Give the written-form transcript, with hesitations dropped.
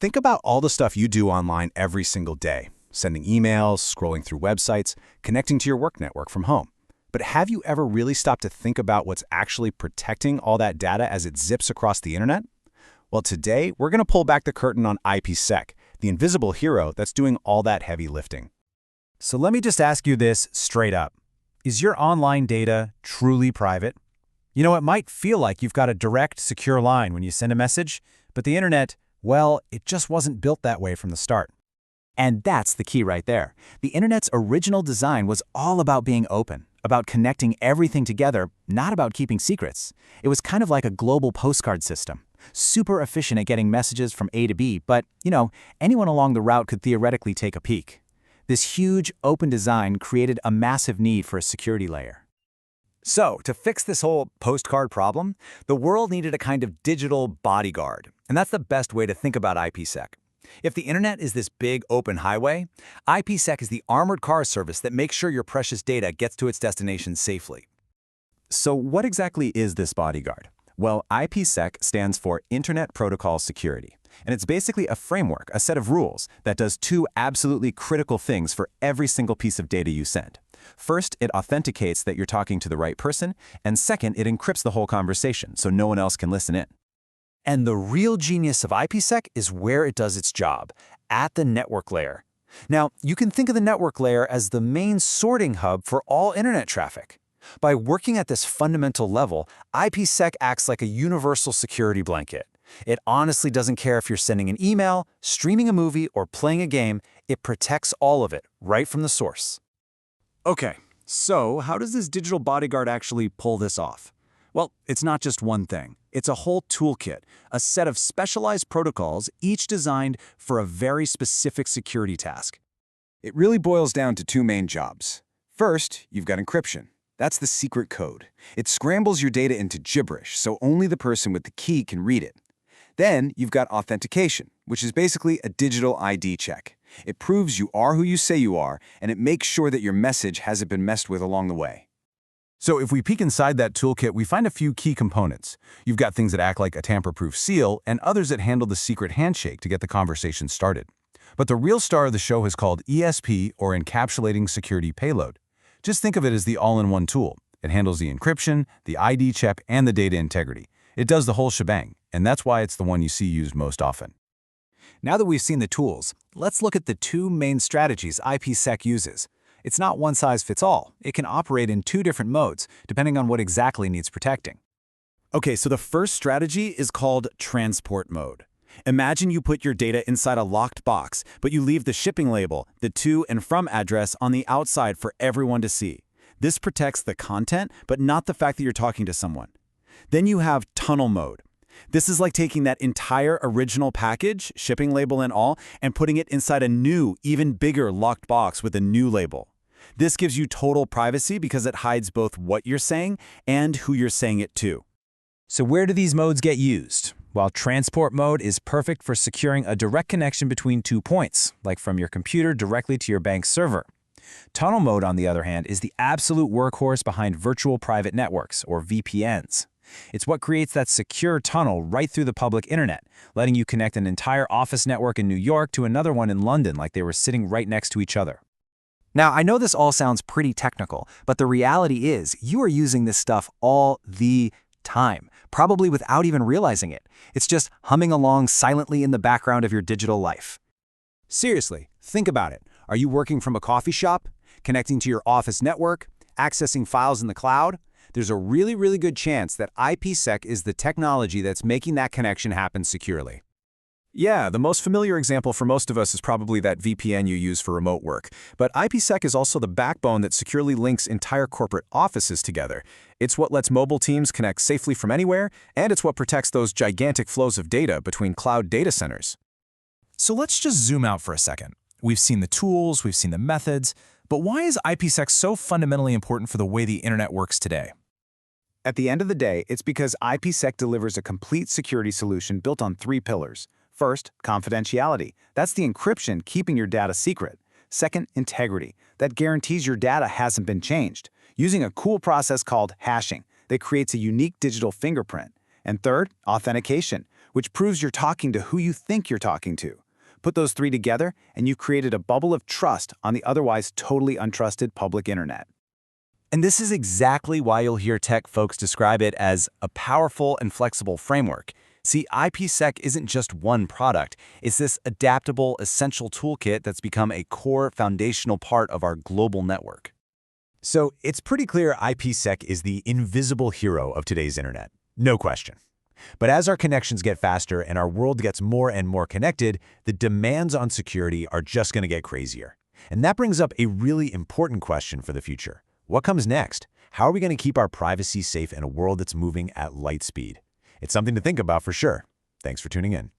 Think about all the stuff you do online every single day, sending emails, scrolling through websites, connecting to your work network from home. But have you ever really stopped to think about what's actually protecting all that data as it zips across the internet? Well, today, we're going to pull back the curtain on IPsec, the invisible hero that's doing all that heavy lifting. So let me just ask you this straight up. Is your online data truly private? You know, it might feel like you've got a direct, secure line when you send a message, but the internet, well, it just wasn't built that way from the start. And that's the key right there. The internet's original design was all about being open, about connecting everything together, not about keeping secrets. It was kind of like a global postcard system, super efficient at getting messages from A to B, but, anyone along the route could theoretically take a peek. This huge, open design created a massive need for a security layer. So, to fix this whole postcard problem, the world needed a kind of digital bodyguard. And that's the best way to think about IPsec. If the internet is this big open highway, IPsec is the armored car service that makes sure your precious data gets to its destination safely. So what exactly is this bodyguard? Well, IPsec stands for Internet Protocol Security. And it's basically a framework, a set of rules, that does two absolutely critical things for every single piece of data you send. First, it authenticates that you're talking to the right person, and second, it encrypts the whole conversation so no one else can listen in. And the real genius of IPsec is where it does its job, at the network layer. Now, you can think of the network layer as the main sorting hub for all internet traffic. By working at this fundamental level, IPsec acts like a universal security blanket. It honestly doesn't care if you're sending an email, streaming a movie, or playing a game. It protects all of it, right from the source. Okay, so how does this digital bodyguard actually pull this off? Well, it's not just one thing. It's a whole toolkit, a set of specialized protocols, each designed for a very specific security task. It really boils down to two main jobs. First, you've got encryption. That's the secret code. It scrambles your data into gibberish, so only the person with the key can read it. Then you've got authentication, which is basically a digital ID check. It proves you are who you say you are, and it makes sure that your message hasn't been messed with along the way. So if we peek inside that toolkit, we find a few key components. You've got things that act like a tamper-proof seal, and others that handle the secret handshake to get the conversation started. But the real star of the show is called ESP, or Encapsulating Security Payload. Just think of it as the all-in-one tool. It handles the encryption, the ID check, and the data integrity. It does the whole shebang, and that's why it's the one you see used most often. Now that we've seen the tools, let's look at the two main strategies IPsec uses. It's not one size fits all. It can operate in two different modes, depending on what exactly needs protecting. Okay, so the first strategy is called transport mode. Imagine you put your data inside a locked box, but you leave the shipping label, the to and from address, on the outside for everyone to see. This protects the content, but not the fact that you're talking to someone. Then you have tunnel mode. This is like taking that entire original package, shipping label and all, and putting it inside a new, even bigger locked box with a new label. This gives you total privacy because it hides both what you're saying and who you're saying it to. So where do these modes get used? Well, transport mode is perfect for securing a direct connection between 2 points, like from your computer directly to your bank server. Tunnel mode, on the other hand, is the absolute workhorse behind virtual private networks, or VPNs. It's what creates that secure tunnel right through the public internet, letting you connect an entire office network in New York to another one in London like they were sitting right next to each other. Now, I know this all sounds pretty technical, but the reality is you are using this stuff all the time, probably without even realizing it. It's just humming along silently in the background of your digital life. Seriously, think about it. Are you working from a coffee shop, connecting to your office network, accessing files in the cloud? There's a really good chance that IPsec is the technology that's making that connection happen securely. Yeah, the most familiar example for most of us is probably that VPN you use for remote work. But IPsec is also the backbone that securely links entire corporate offices together. It's what lets mobile teams connect safely from anywhere, and it's what protects those gigantic flows of data between cloud data centers. So let's just zoom out for a second. We've seen the tools, we've seen the methods, but why is IPsec so fundamentally important for the way the internet works today? At the end of the day, it's because IPsec delivers a complete security solution built on 3 pillars. First, confidentiality. That's the encryption keeping your data secret. Second, integrity. That guarantees your data hasn't been changed, using a cool process called hashing that creates a unique digital fingerprint. And third, authentication, which proves you're talking to who you think you're talking to. Put those three together, and you've created a bubble of trust on the otherwise totally untrusted public internet. And this is exactly why you'll hear tech folks describe it as a powerful and flexible framework. See, IPsec isn't just one product. It's this adaptable, essential toolkit that's become a core foundational part of our global network. So it's pretty clear IPsec is the invisible hero of today's internet. No question. But as our connections get faster and our world gets more and more connected, the demands on security are just going to get crazier. And that brings up a really important question for the future. What comes next? How are we going to keep our privacy safe in a world that's moving at light speed? It's something to think about for sure. Thanks for tuning in.